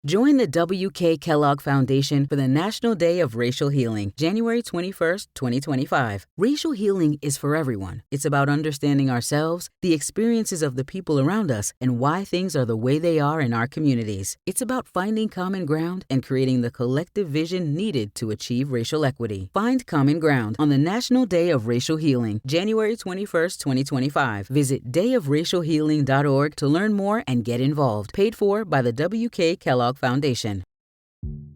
Join the W.K. Kellogg Foundation for the National Day of Racial Healing, January 21st, 2025. Racial healing is for everyone. It's about understanding ourselves, the experiences of the people around us, and why things are the way they are in our communities. It's about finding common ground and creating the collective vision needed to achieve racial equity. Find common ground on the National Day of Racial Healing, January 21st, 2025. Visit dayofracialhealing.org to learn more and get involved. Paid for by the W.K. Kellogg Foundation.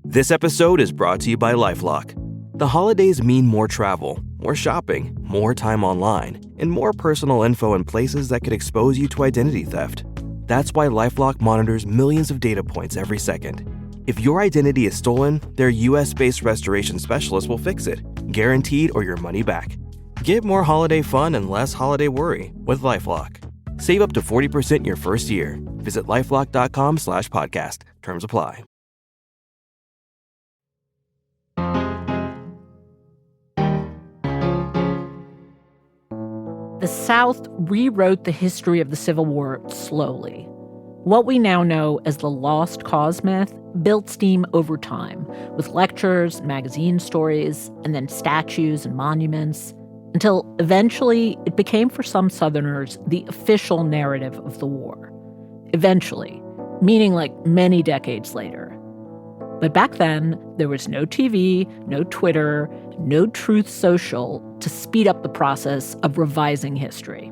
This episode is brought to you by LifeLock. The holidays mean more travel, more shopping, more time online, and more personal info in places that could expose you to identity theft. That's why LifeLock monitors millions of data points every second. If your identity is stolen, their US-based restoration specialist will fix it, guaranteed or your money back. Get more holiday fun and less holiday worry with LifeLock. Save up to 40% your first year. Visit LifeLock.com/podcast. Terms apply. The South rewrote the history of the Civil War slowly. What we now know as the lost cause myth built steam over time, with lectures, magazine stories, and then statues and monuments, until eventually it became for some Southerners the official narrative of the war. Eventually, meaning like many decades later. But back then, there was no TV, no Twitter, no Truth Social to speed up the process of revising history.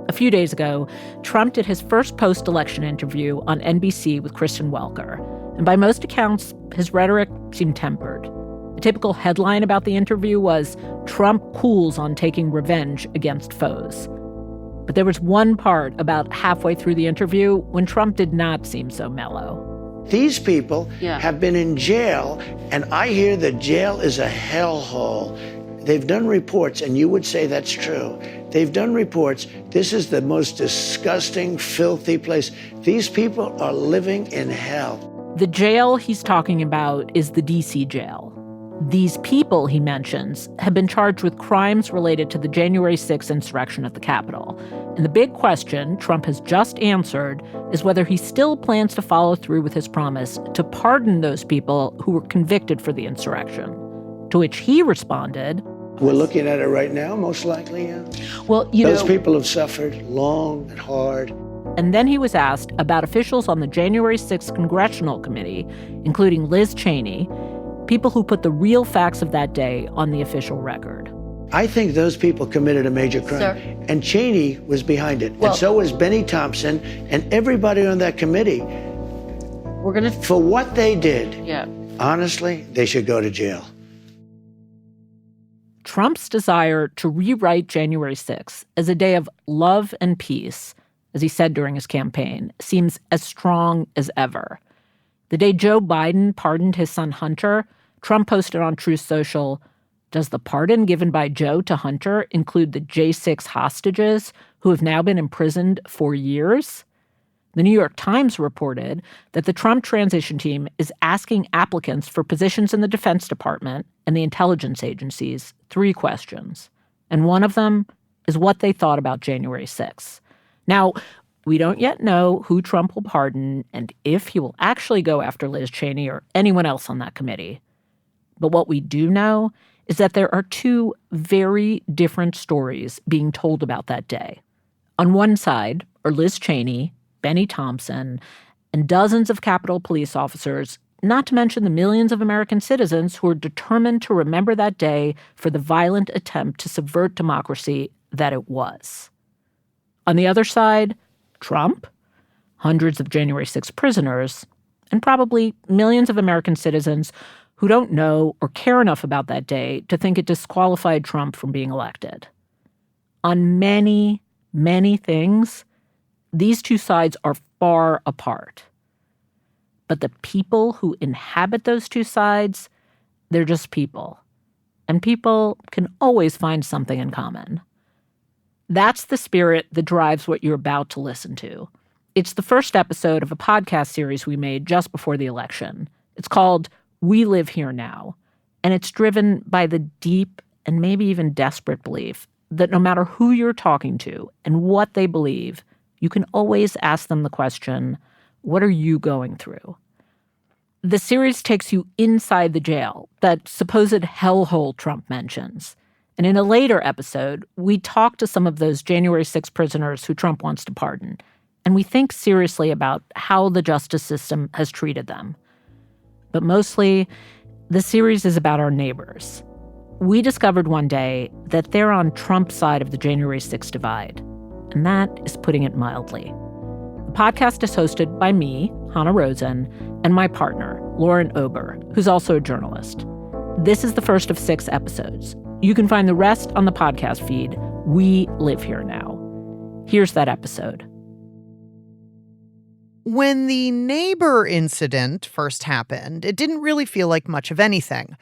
A few days ago, Trump did his first post-election interview on NBC with Kristen Welker, and by most accounts, his rhetoric seemed tempered. A typical headline about the interview was, "Trump cools on taking revenge against foes." But there was one part about halfway through the interview when Trump did not seem so mellow. These people have been in jail, and I hear that jail is a hellhole. They've done reports, and you would say that's true. They've done reports. This is the most disgusting, filthy place. These people are living in hell. The jail he's talking about is the D.C. jail. These people, he mentions, have been charged with crimes related to the January 6th insurrection at the Capitol. And the big question Trump has just answered is whether he still plans to follow through with his promise to pardon those people who were convicted for the insurrection. To which he responded, "We're looking at it right now, most likely, yeah." Well, Those people have suffered long and hard. And then he was asked about officials on the January 6th Congressional Committee, including Liz Cheney, people who put the real facts of that day on the official record. I think those people committed a major crime. Sir. And Cheney was behind it. And so was Benny Thompson and everybody on that committee. For what they did, honestly, they should go to jail. Trump's desire to rewrite January 6th as a day of love and peace, as he said during his campaign, seems as strong as ever. The day Joe Biden pardoned his son Hunter, Trump posted on Truth Social, "Does the pardon given by Joe to Hunter include the J6 hostages who have now been imprisoned for years?" The New York Times reported that the Trump transition team is asking applicants for positions in the Defense Department and the intelligence agencies 3 questions. And one of them is what they thought about January 6th. Now, we don't yet know who Trump will pardon and if he will actually go after Liz Cheney or anyone else on that committee. But what we do know is that there are 2 very different stories being told about that day. On one side are Liz Cheney, Benny Thompson, and dozens of Capitol Police officers, not to mention the millions of American citizens who are determined to remember that day for the violent attempt to subvert democracy that it was. On the other side, Trump, hundreds of January 6 prisoners, and probably millions of American citizens who don't know or care enough about that day to think it disqualified Trump from being elected. On many, many things, these 2 sides are far apart. But the people who inhabit those 2 sides, they're just people. And people can always find something in common. That's the spirit that drives what you're about to listen to. It's the first episode of a podcast series we made just before the election. It's called We Live Here Now, and it's driven by the deep and maybe even desperate belief that no matter who you're talking to and what they believe, you can always ask them the question, what are you going through? The series takes you inside the jail, that supposed hellhole Trump mentions. And in a later episode, we talk to some of those January 6 prisoners who Trump wants to pardon. And we think seriously about how the justice system has treated them. But mostly, the series is about our neighbors. We discovered one day that they're on Trump's side of the January 6 divide. And that is putting it mildly. The podcast is hosted by me, Hanna Rosin, and my partner, Lauren Ober, who's also a journalist. This is the first of 6 episodes. You can find the rest on the podcast feed, We Live Here Now. Here's that episode. When the neighbor incident first happened, it didn't really feel like much of anything.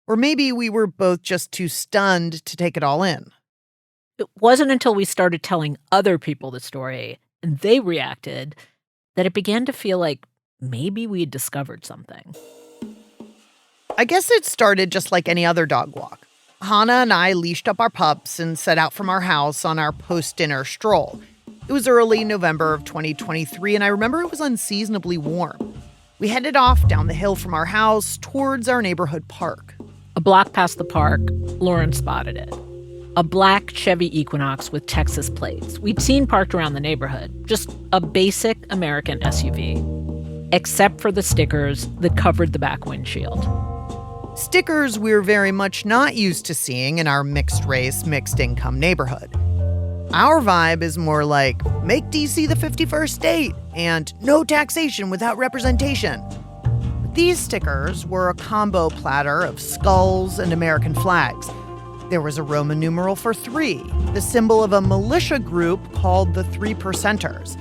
Or maybe we were both just too stunned to take it all in. It wasn't until we started telling other people the story, and they reacted, that it began to feel like maybe we had discovered something. I guess it started just like any other dog walk. Hanna and I leashed up our pups and set out from our house on our post-dinner stroll. It was early November of 2023, and I remember it was unseasonably warm. We headed off down the hill from our house towards our neighborhood park. A block past the park, Lauren spotted it. A black Chevy Equinox with Texas plates. We'd seen parked around the neighborhood. Just a basic American SUV. Except for the stickers that covered the back windshield. Stickers we're very much not used to seeing in our mixed-race, mixed-income neighborhood. Our vibe is more like, make D.C. the 51st state, and no taxation without representation. But these stickers were a combo platter of skulls and American flags. There was a Roman numeral for 3, the symbol of a militia group called the 3 Percenters,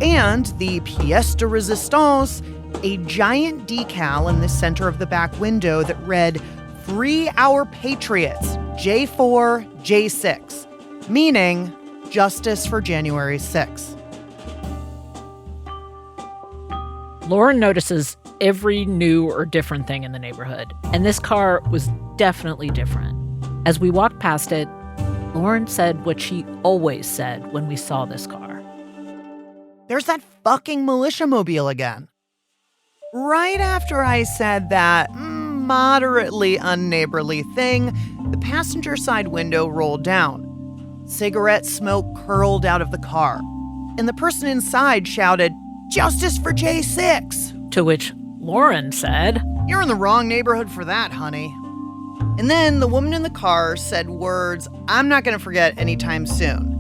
and the pièce de résistance, a giant decal in the center of the back window that read, Free Our Patriots, J4, J6, meaning justice for January 6. Lauren notices every new or different thing in the neighborhood, and this car was definitely different. As we walked past it, Lauren said what she always said when we saw this car. There's that fucking militia-mobile again. Right after I said that moderately unneighborly thing, the passenger side window rolled down. Cigarette smoke curled out of the car, and the person inside shouted, "Justice for J6!" To which Lauren said, "You're in the wrong neighborhood for that, honey." And then the woman in the car said words I'm not going to forget anytime soon.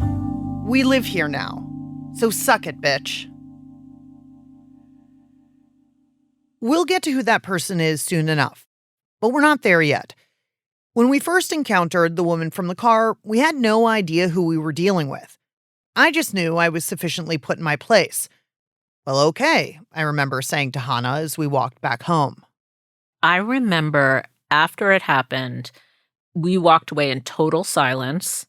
"We live here now, so suck it, bitch." We'll get to who that person is soon enough, but we're not there yet. When we first encountered the woman from the car, we had no idea who we were dealing with. I just knew I was sufficiently put in my place. "Well, okay," I remember saying to Hanna as we walked back home. I remember after it happened, we walked away in total silence.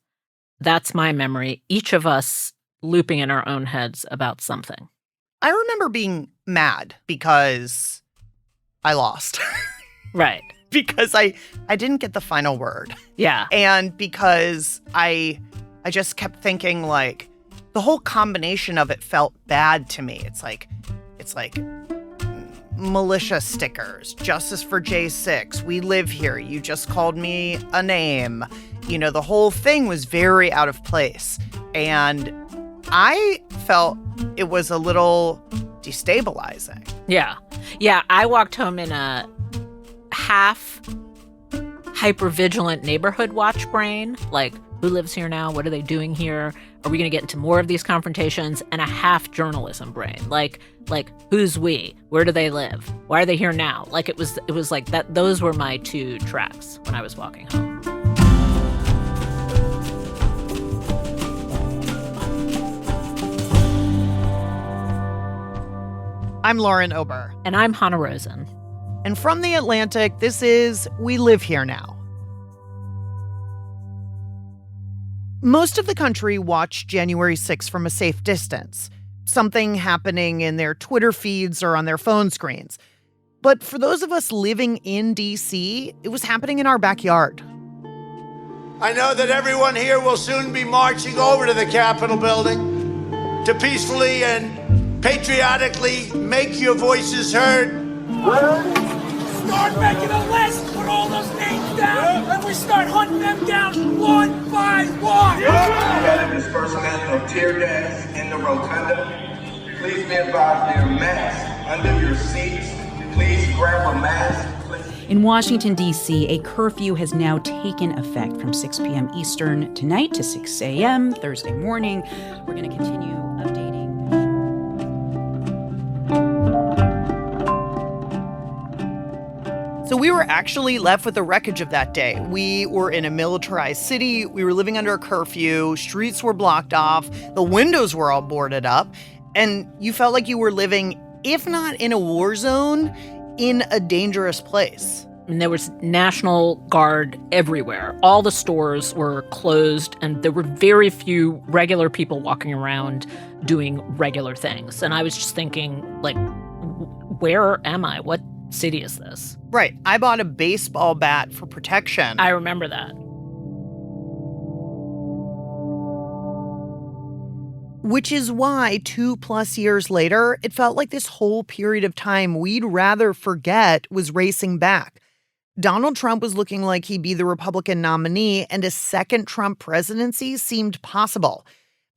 That's my memory. Each of us looping in our own heads about something. I remember being mad because I lost. Right. Because I didn't get the final word. Yeah. And because I just kept thinking, like, the whole combination of it felt bad to me. It's like militia stickers, justice for J6, we live here, you just called me a name. You know, the whole thing was very out of place. And I felt it was a little destabilizing. Yeah. Yeah, I walked home in a half hypervigilant neighborhood watch brain, like, who lives here now? What are they doing here? Are we going to get into more of these confrontations? And a half journalism brain, like who's we? Where do they live? Why are they here now? Like, it was like that. Those were my 2 tracks when I was walking home. I'm Lauren Ober. And I'm Hanna Rosin. And from The Atlantic, this is We Live Here Now. Most of the country watched January 6th from a safe distance, something happening in their Twitter feeds or on their phone screens. But for those of us living in D.C., it was happening in our backyard. I know that everyone here will soon be marching over to the Capitol building to peacefully and patriotically make your voices heard Start making a list, put all those names down, and we start hunting them down one by one. We had a disbursement of tear gas in the rotunda. Please be advised there are masks under your seats. Please grab a mask. In Washington, D.C., a curfew has now taken effect from 6 p.m. Eastern tonight to 6 a.m. Thursday morning. We're going to continue updating. So we were actually left with the wreckage of that day. We were in a militarized city. We were living under a curfew. Streets were blocked off. The windows were all boarded up. And you felt like you were living, if not in a war zone, in a dangerous place. And there was National Guard everywhere. All the stores were closed, and there were very few regular people walking around doing regular things. And I was just thinking, like, where am I? What city is this? Right. I bought a baseball bat for protection. I remember that. Which is why 2+ years later, it felt like this whole period of time we'd rather forget was racing back. Donald Trump was looking like he'd be the Republican nominee, and a second Trump presidency seemed possible.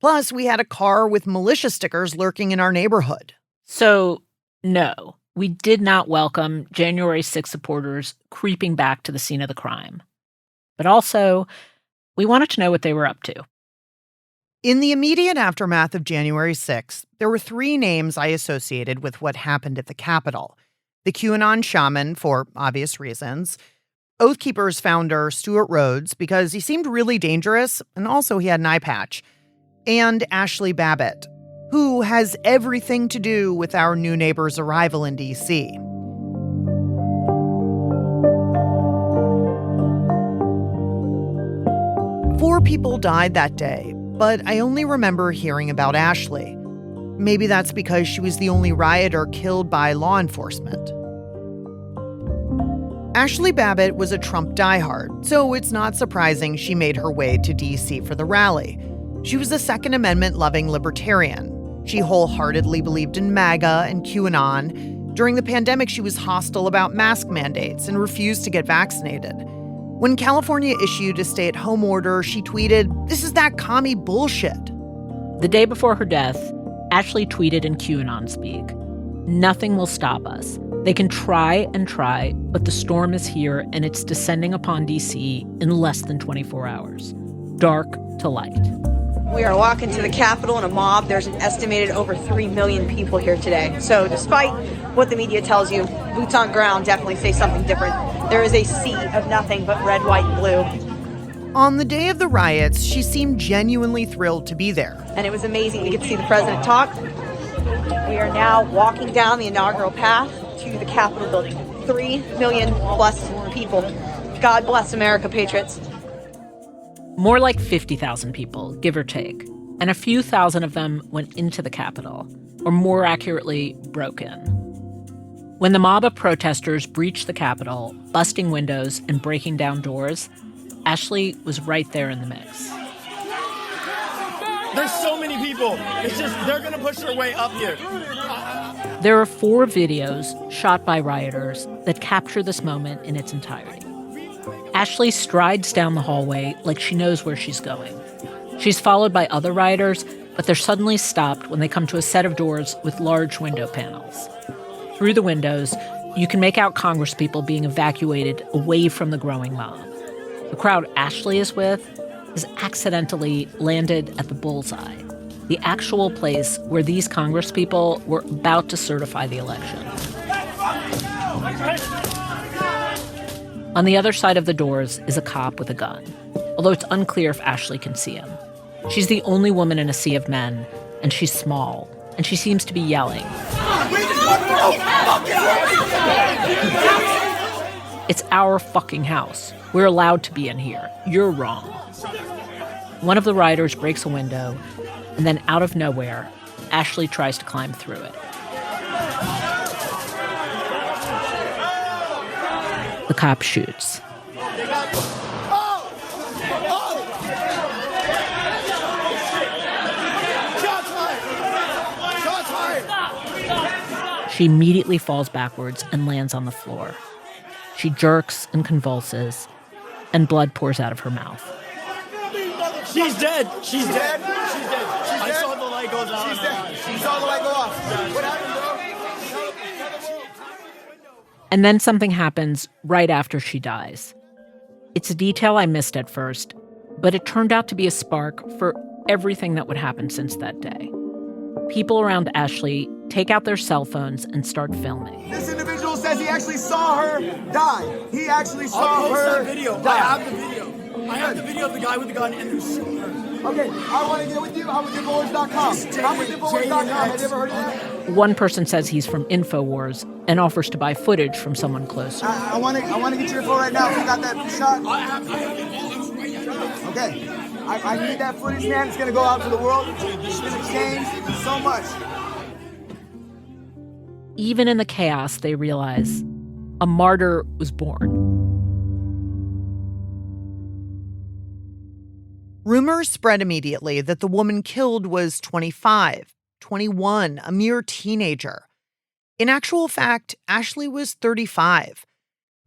Plus, we had a car with militia stickers lurking in our neighborhood. So, no, we did not welcome January 6th supporters creeping back to the scene of the crime. But also, we wanted to know what they were up to. In the immediate aftermath of January 6th, there were 3 names I associated with what happened at the Capitol. The QAnon shaman, for obvious reasons. Oath Keepers founder Stuart Rhodes, because he seemed really dangerous, and also he had an eye patch. And Ashley Babbitt, who has everything to do with our new neighbor's arrival in D.C. Four people died that day, but I only remember hearing about Ashley. Maybe that's because she was the only rioter killed by law enforcement. Ashley Babbitt was a Trump diehard, so it's not surprising she made her way to D.C. for the rally. She was a Second Amendment-loving libertarian. She wholeheartedly believed in MAGA and QAnon. During the pandemic, she was hostile about mask mandates and refused to get vaccinated. When California issued a stay-at-home order, she tweeted, "This is that commie bullshit." The day before her death, Ashley tweeted in QAnon speak, "Nothing will stop us. They can try and try, but the storm is here and it's descending upon D.C. in less than 24 hours. Dark to light." We are walking to the Capitol in a mob. There's an estimated over 3 million people here today. So despite what the media tells you, boots on ground definitely say something different. There is a sea of nothing but red, white, and blue. On the day of the riots, she seemed genuinely thrilled to be there. And it was amazing to get to see the president talk. We are now walking down the inaugural path to the Capitol building. 3 million plus people. God bless America, patriots. More like 50,000 people, give or take. And a few thousand of them went into the Capitol, or more accurately, broke in. When the mob of protesters breached the Capitol, busting windows and breaking down doors, Ashley was right there in the mix. There's so many people. It's just, they're going to push their way up here. There are 4 videos shot by rioters that capture this moment in its entirety. Ashley strides down the hallway like she knows where she's going. She's followed by other rioters, but they're suddenly stopped when they come to a set of doors with large window panels. Through the windows, you can make out congresspeople being evacuated away from the growing mob. The crowd Ashley is with has accidentally landed at the bullseye, the actual place where these congresspeople were about to certify the election. On the other side of the doors is a cop with a gun, although it's unclear if Ashley can see him. She's the only woman in a sea of men, and she's small, and she seems to be yelling. It's our fucking house. We're allowed to be in here. You're wrong. One of the rioters breaks a window, and then out of nowhere, Ashley tries to climb through it. The cop shoots. She She immediately falls backwards and lands on the floor. She jerks and convulses, and blood pours out of her mouth. She's dead. She's dead. She's dead. I saw the light goes out. She's dead. She saw the light go off. What happened, bro? And then something happens right after she dies. It's a detail I missed at first, but it turned out to be a spark for everything that would happen since that day. People around Ashley take out their cell phones and start filming. This individual says he actually saw her die. He actually saw her video. die. I have the video. I have the video of the guy with the gun and they're shooting her. Okay, I want to get with you. HowWithInfowars.com. HowWithInfowars.com. Have you ever heard of that? One person says he's from InfoWars and offers to buy footage from someone closer. I want to get your info right now. You got that shot? I have it. Okay. I need that footage, man. It's going to go out to the world. It's going to change so much. Even in the chaos, they realize a martyr was born. Rumors spread immediately that the woman killed was 25, 21, a mere teenager. In actual fact, Ashley was 35.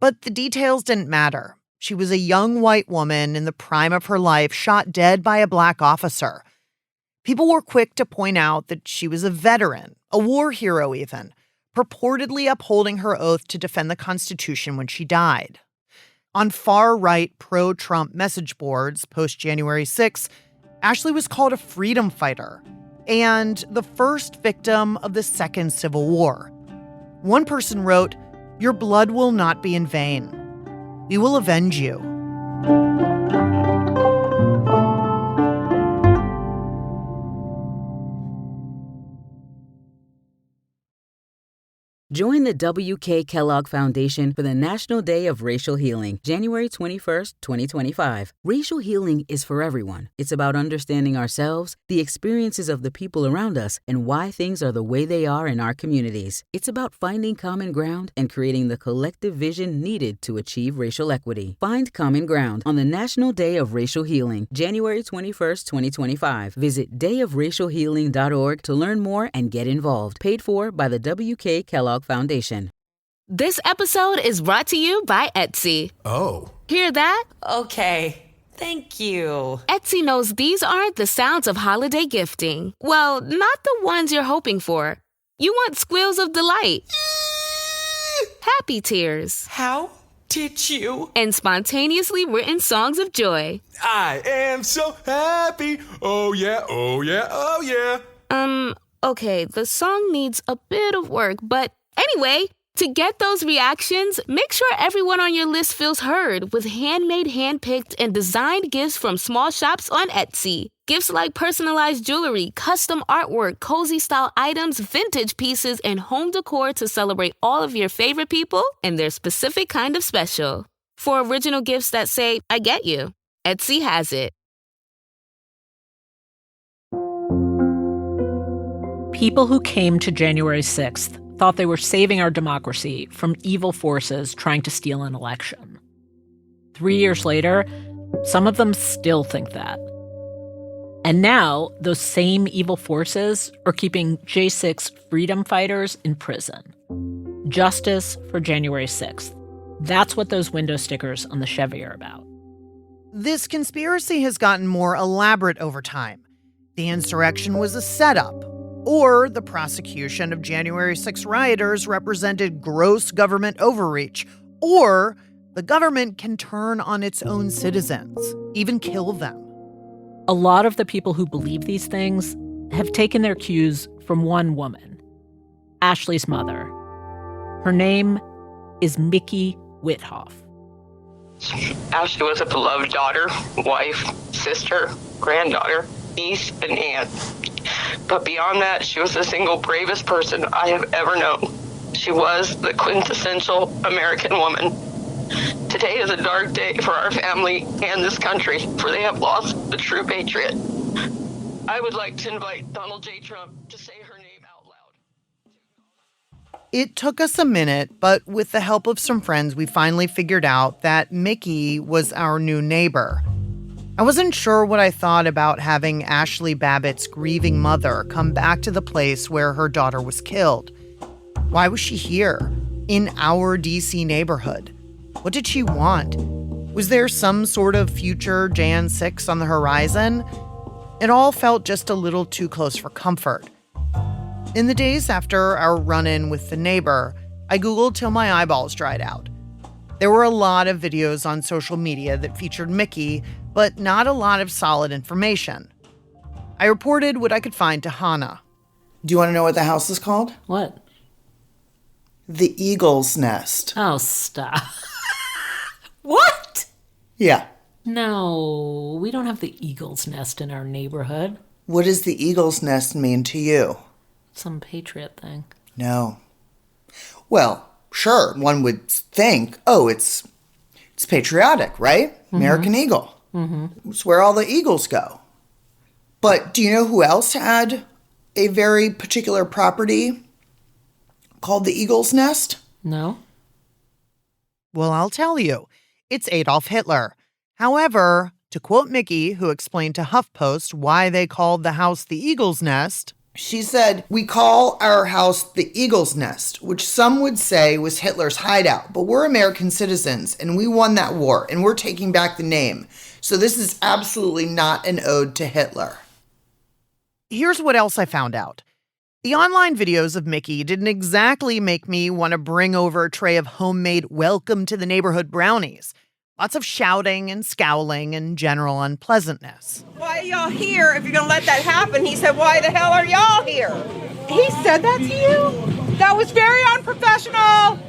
But the details didn't matter. She was a young white woman in the prime of her life, shot dead by a black officer. People were quick to point out that she was a veteran, a war hero even, purportedly upholding her oath to defend the Constitution when she died. On far-right pro-Trump message boards post-January 6, Ashley was called a freedom fighter and the first victim of the Second Civil War. One person wrote, "Your blood will not be in vain. We will avenge you." Join the W.K. Kellogg Foundation for the National Day of Racial Healing, January 21st, 2025. Racial healing is for everyone. It's about understanding ourselves, the experiences of the people around us, and why things are the way they are in our communities. It's about finding common ground and creating the collective vision needed to achieve racial equity. Find common ground on the National Day of Racial Healing, January 21st, 2025. Visit dayofracialhealing.org to learn more and get involved. Paid for by the W.K. Kellogg Foundation. This episode is brought to you by Etsy. Oh. Hear that? Okay. Thank you. Etsy knows these aren't the sounds of holiday gifting. Well, not the ones you're hoping for. You want squeals of delight. Happy tears. How did you? And spontaneously written songs of joy. I am so happy. Oh yeah, oh yeah, oh yeah. Okay, the song needs a bit of work, but anyway, to get those reactions, make sure everyone on your list feels heard with handmade, handpicked, and designed gifts from small shops on Etsy. Gifts like personalized jewelry, custom artwork, cozy style items, vintage pieces, and home decor to celebrate all of your favorite people and their specific kind of special. For original gifts that say, I get you, Etsy has it. People who came to January 6th thought they were saving our democracy from evil forces trying to steal an election. 3 years later, some of them still think that. And now, those same evil forces are keeping J6 freedom fighters in prison. Justice for January 6th. That's what those window stickers on the Chevy are about. This conspiracy has gotten more elaborate over time. The insurrection was a setup, or the prosecution of January 6 rioters represented gross government overreach, or the government can turn on its own citizens, even kill them. A lot of the people who believe these things have taken their cues from one woman, Ashley's mother. Her name is Mickey Withoff. Ashley was a beloved daughter, wife, sister, granddaughter, niece, and aunt. But beyond that, she was the single bravest person I have ever known. She was the quintessential American woman. Today is a dark day for our family and this country, for they have lost the true patriot. I would like to invite Donald J. Trump to say her name out loud. It took us a minute, but with the help of some friends, we finally figured out that Mickey was our new neighbor. I wasn't sure what I thought about having Ashley Babbitt's grieving mother come back to the place where her daughter was killed. Why was she here, in our D.C. neighborhood? What did she want? Was there some sort of future Jan 6 on the horizon? It all felt just a little too close for comfort. In the days after our run-in with the neighbor, I Googled till my eyeballs dried out. There were a lot of videos on social media that featured Mickey, but not a lot of solid information. I reported what I could find to Hanna. Do you want to know what the house is called? What? The Eagle's Nest. Oh, stop. What? Yeah. No, we don't have the Eagle's Nest in our neighborhood. What does the Eagle's Nest mean to you? Some patriot thing. No. Well, sure, one would think, oh, it's patriotic, right? Mm-hmm. American Eagle. Mm-hmm. It's where all the eagles go. But do you know who else had a very particular property called the Eagle's Nest? No. Well, I'll tell you. It's Adolf Hitler. However, to quote Mickey, who explained to HuffPost why they called the house the Eagle's Nest, she said, "We call our house the Eagle's Nest, which some would say was Hitler's hideout, but we're American citizens, and we won that war, and we're taking back the name. So this is absolutely not an ode to Hitler." Here's what else I found out. The online videos of Mickey didn't exactly make me want to bring over a tray of homemade welcome to the neighborhood brownies. Lots of shouting and scowling and general unpleasantness. Why are y'all here if you're going to let that happen? He said, why the hell are y'all here? He said that to you? That was very unprofessional.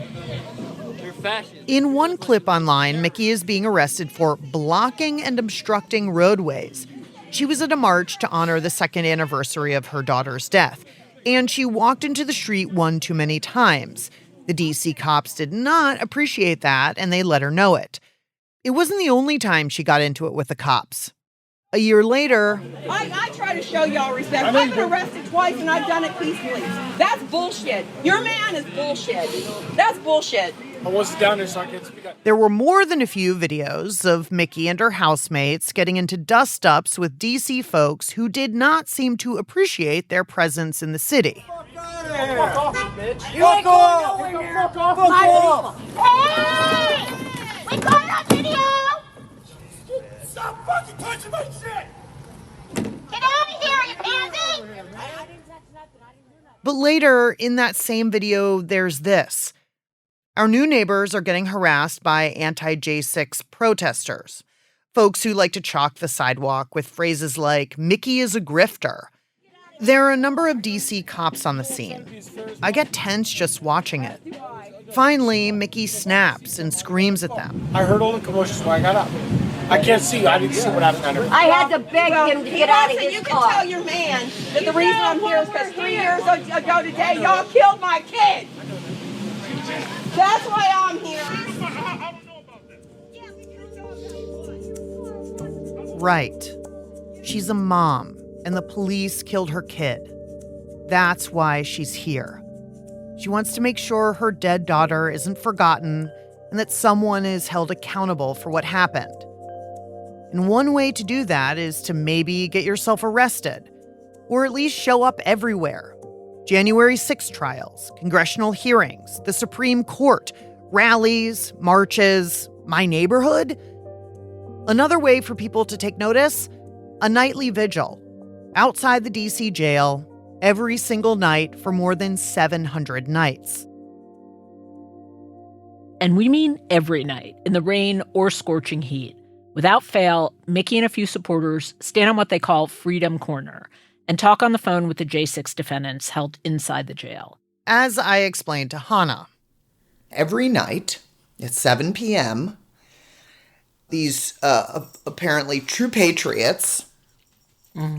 You're fascist. In one clip online, Mickey is being arrested for blocking and obstructing roadways. She was at a march to honor the second anniversary of her daughter's death, and she walked into the street one too many times. The D.C. cops did not appreciate that, and they let her know it. It wasn't the only time she got into it with the cops. A year later... I try to show y'all respect. I've been arrested twice, and I've done it peacefully. That's bullshit. Your man is bullshit. That's bullshit. I was down there so I can speak up. There were more than a few videos of Mickey and her housemates getting into dust-ups with D.C. folks who did not seem to appreciate their presence in the city. Fuck off, bitch. You ain't going nowhere. Fuck off. Hey! We got it on video! Stop fucking touching my shit! Get out of here, you pansy! But later, in that same video, there's this. Our new neighbors are getting harassed by anti-J6 protesters, folks who like to chalk the sidewalk with phrases like, Mickey is a grifter. There are a number of D.C. cops on the scene. I get tense just watching it. Finally, Mickey snaps and screams at them. I heard all the commotions when I got up. I can't see. I didn't see what happened. I had to beg him to get out of his car. You can tell your man that the reason I'm here is because 3 years ago today, y'all killed my kid. That's why I'm here. Right. She's a mom, and the police killed her kid. That's why she's here. She wants to make sure her dead daughter isn't forgotten and that someone is held accountable for what happened. And one way to do that is to maybe get yourself arrested, or at least show up everywhere. January 6 trials, congressional hearings, the Supreme Court, rallies, marches, my neighborhood. Another way for people to take notice, a nightly vigil outside the D.C. jail every single night for more than 700 nights. And we mean every night, in the rain or scorching heat. Without fail, Mickey and a few supporters stand on what they call Freedom Corner and talk on the phone with the J6 defendants held inside the jail. As I explained to Hanna, every night at 7 p.m., these apparently true patriots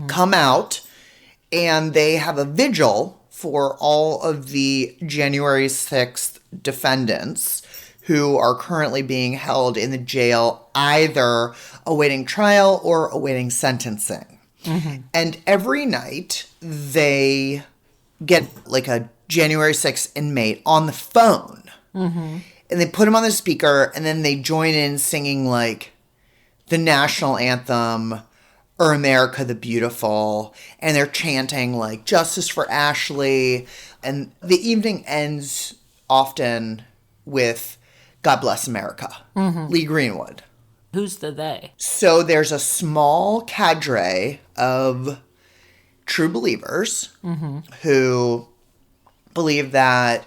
come out and they have a vigil for all of the January 6th defendants who are currently being held in the jail, either awaiting trial or awaiting sentencing. Mm-hmm. And every night they get like a January 6th inmate on the phone. Mm-hmm. And they put him on the speaker and then they join in singing like the national anthem or America the Beautiful, and they're chanting like justice for Ashley. And the evening ends often with God Bless America, Lee Greenwood. Who's the they? So there's a small cadre of true believers who believe that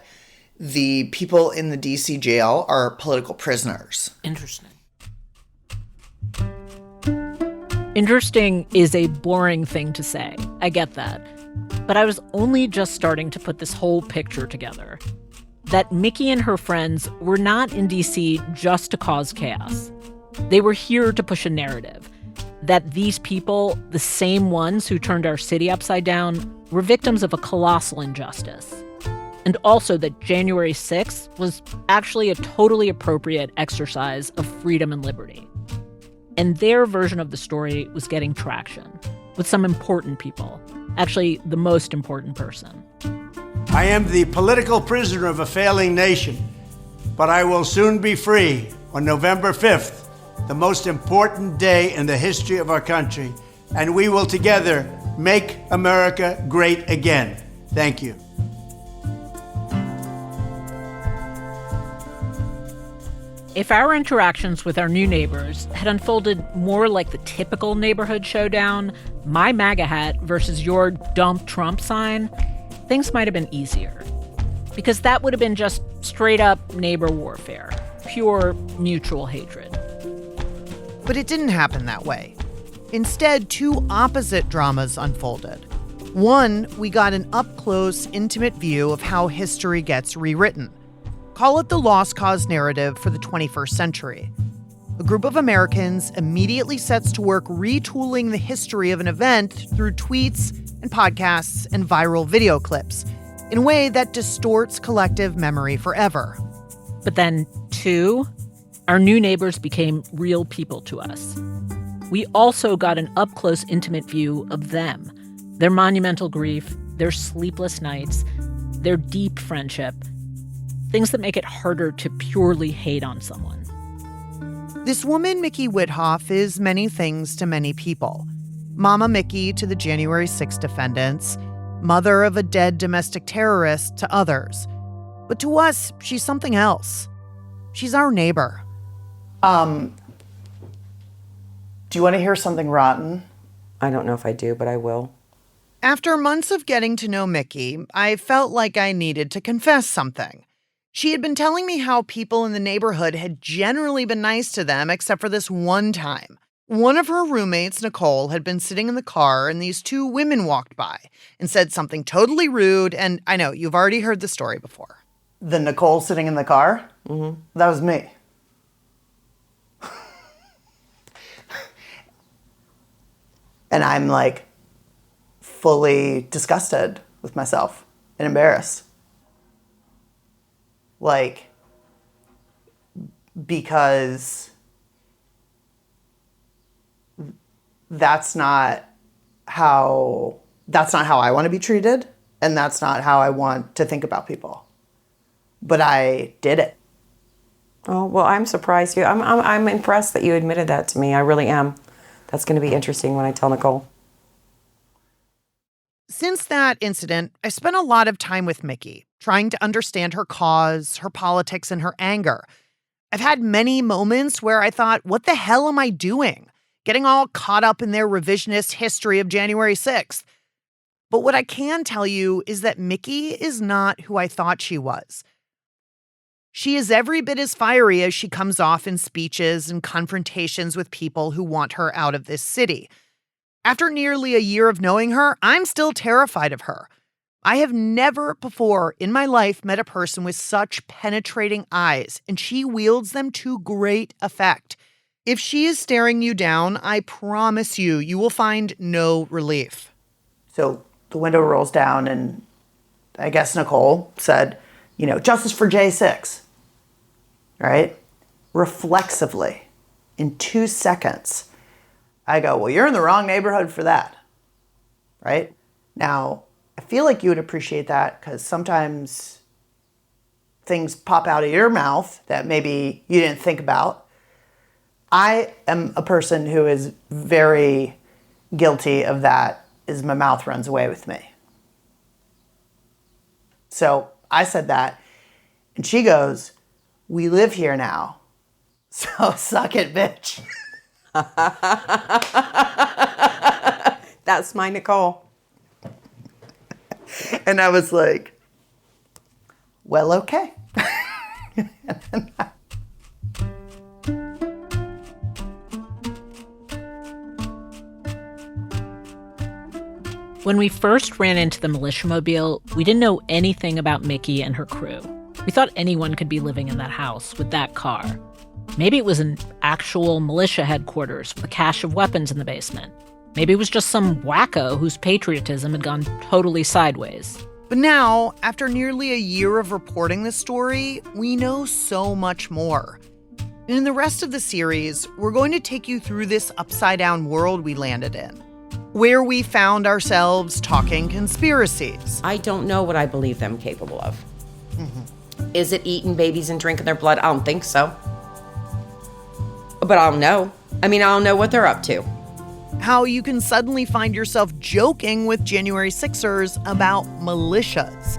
the people in the DC jail are political prisoners. Interesting. Interesting is a boring thing to say. I get that. But I was only just starting to put this whole picture together. That Mickey and her friends were not in DC just to cause chaos. They were here to push a narrative that these people, the same ones who turned our city upside down, were victims of a colossal injustice. And also that January 6th was actually a totally appropriate exercise of freedom and liberty. And their version of the story was getting traction with some important people. Actually, the most important person. I am the political prisoner of a failing nation, but I will soon be free on November 5th, the most important day in the history of our country, and we will together make America great again. Thank you. If our interactions with our new neighbors had unfolded more like the typical neighborhood showdown, my MAGA hat versus your dump Trump sign, things might have been easier. Because that would have been just straight up neighbor warfare, pure mutual hatred. But it didn't happen that way. Instead, two opposite dramas unfolded. One, we got an up-close, intimate view of how history gets rewritten. Call it the lost cause narrative for the 21st century. A group of Americans immediately sets to work retooling the history of an event through tweets and podcasts and viral video clips in a way that distorts collective memory forever. But then, two, our new neighbors became real people to us. We also got an up-close, intimate view of them, their monumental grief, their sleepless nights, their deep friendship, things that make it harder to purely hate on someone. This woman, Mickey Withoff, is many things to many people. Mama Mickey to the January 6th defendants, mother of a dead domestic terrorist to others. But to us, she's something else. She's our neighbor. Do you want to hear something rotten? I don't know if I do, but I will. After months of getting to know Mickey, I felt like I needed to confess something. She had been telling me how people in the neighborhood had generally been nice to them except for this one time. One of her roommates, Nicole, had been sitting in the car and these two women walked by and said something totally rude, and I know, you've already heard the story before. The Nicole sitting in the car? Mm-hmm. That was me. And I'm like fully disgusted with myself and embarrassed. Like, because that's not how I want to be treated, and that's not how I want to think about people. But I did it. Oh, well, I'm surprised you. I'm impressed that you admitted that to me. I really am. That's going to be interesting when I tell Nicole. Since that incident, I spent a lot of time with Mickey, trying to understand her cause, her politics, and her anger. I've had many moments where I thought, what the hell am I doing? Getting all caught up in their revisionist history of January 6th. But what I can tell you is that Mickey is not who I thought she was. She is every bit as fiery as she comes off in speeches and confrontations with people who want her out of this city. After nearly a year of knowing her, I'm still terrified of her. I have never before in my life met a person with such penetrating eyes, and she wields them to great effect. If she is staring you down, I promise you, you will find no relief. So the window rolls down, and I guess Nicole said, justice for J6, right? Reflexively, in 2 seconds, I go, well, you're in the wrong neighborhood for that, right? Now, I feel like you would appreciate that because sometimes things pop out of your mouth that maybe you didn't think about. I am a person who is very guilty of that is my mouth runs away with me. So I said that, and she goes, we live here now, so suck it, bitch. That's my Nicole. And I was like, well, okay. When we first ran into the militiamobile, we didn't know anything about Mickey and her crew. We thought anyone could be living in that house with that car. Maybe it was an actual militia headquarters with a cache of weapons in the basement. Maybe it was just some wacko whose patriotism had gone totally sideways. But now, after nearly a year of reporting this story, we know so much more. And in the rest of the series, we're going to take you through this upside-down world we landed in, where we found ourselves talking conspiracies. I don't know what I believe them capable of. Is it eating babies and drinking their blood? I don't think so. But I'll know. I'll know what they're up to. How you can suddenly find yourself joking with January 6ers about militias.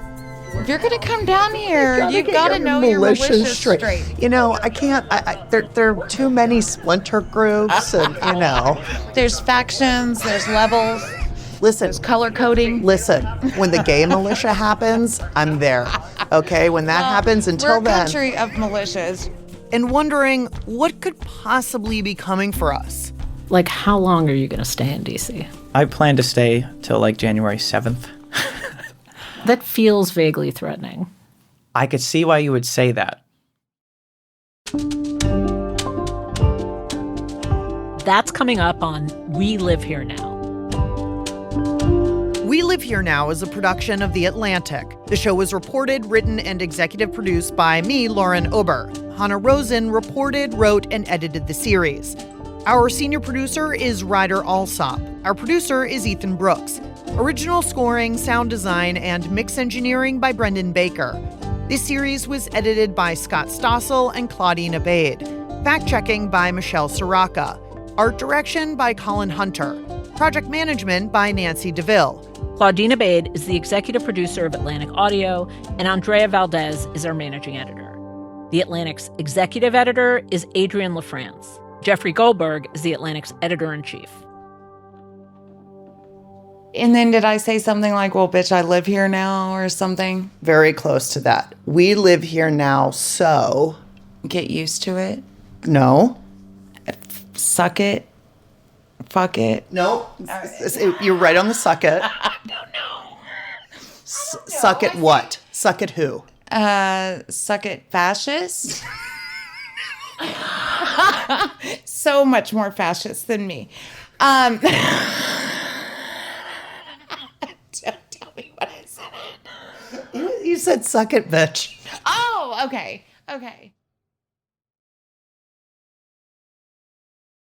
If you're going to come down here, you've got to know your militias straight. You know, I can't, there are too many splinter groups and, you know. There's factions, there's levels. Listen. There's color coding. Listen, when the gay militia happens, I'm there. Okay, when that happens, until then. We're a country of militias. And wondering what could possibly be coming for us. Like, how long are you going to stay in D.C.? I plan to stay till like January 7th. That feels vaguely threatening. I could see why you would say that. That's coming up on We Live Here Now. We Live Here Now is a production of The Atlantic. The show was reported, written, and executive produced by me, Lauren Ober. Hanna Rosin reported, wrote, and edited the series. Our senior producer is Ryder Alsop. Our producer is Ethan Brooks. Original scoring, sound design, and mix engineering by Brendan Baker. This series was edited by Scott Stossel and Claudine Abade. Fact-checking by Michelle Soraka. Art direction by Colin Hunter. Project management by Nancy DeVille. Claudine Abade is the executive producer of Atlantic Audio, and Andrea Valdez is our managing editor. The Atlantic's executive editor is Adrienne LaFrance. Jeffrey Goldberg is The Atlantic's editor-in-chief. And then did I say something like, well, bitch, I live here now or something? Very close to that. We live here now, so. Get used to it? No. Suck it? Fuck it? No. You're right on the suck it. No. Suck it what? Suck it who? Suck it fascist? So much more fascist than me. Don't tell me what I said. You said suck it, bitch. Oh, okay.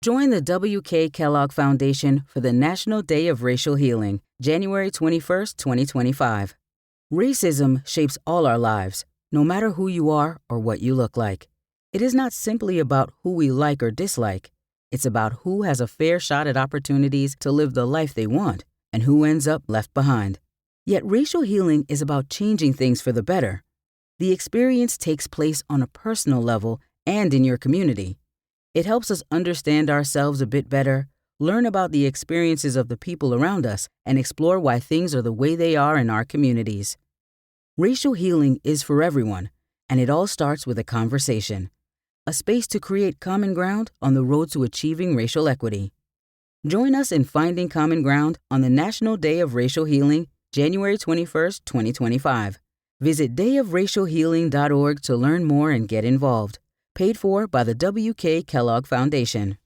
Join the W.K. Kellogg Foundation for the National Day of Racial Healing, January 21st, 2025. Racism shapes all our lives, no matter who you are or what you look like. It is not simply about who we like or dislike. It's about who has a fair shot at opportunities to live the life they want and who ends up left behind. Yet racial healing is about changing things for the better. The experience takes place on a personal level and in your community. It helps us understand ourselves a bit better, learn about the experiences of the people around us, and explore why things are the way they are in our communities. Racial healing is for everyone, and it all starts with a conversation, a space to create common ground on the road to achieving racial equity. Join us in finding common ground on the National Day of Racial Healing, January 21st, 2025. Visit dayofracialhealing.org to learn more and get involved. Paid for by the W.K. Kellogg Foundation.